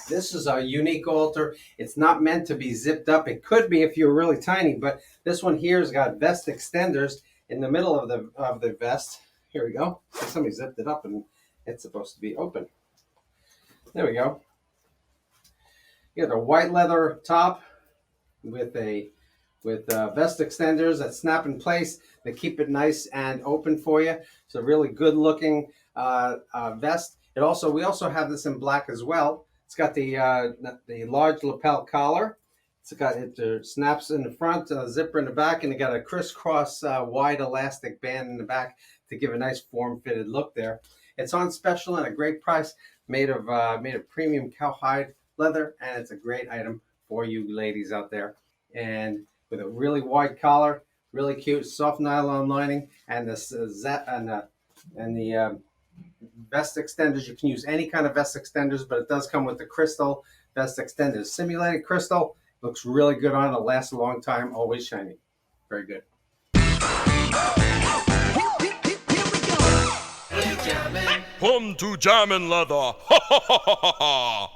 This is a unique halter. It's not meant to be zipped up. It could be if you're really tiny, but this one here has got vest extenders in the middle of the vest. Here we go. Somebody zipped it up and it's supposed to be open. There we go. You got a white leather top with vest extenders that snap in place. They keep it nice and open for you. It's a really good looking vest. We also have this in black as well. It's got the large lapel collar. It snaps in the front, zipper in the back, and it got a crisscross wide elastic band in the back to give a nice form-fitted look there. It's on special and a great price, made of premium cowhide leather, and it's a great item for you ladies out there. And with a really wide collar, really cute, soft nylon lining, and the vest extenders. You can use any kind of vest extenders, but it does come with the crystal vest extenders. Simulated crystal. Looks really good on it. Lasts a long time. Always shiny. Very good. Come to Jammin' Leather. Ha ha ha ha ha.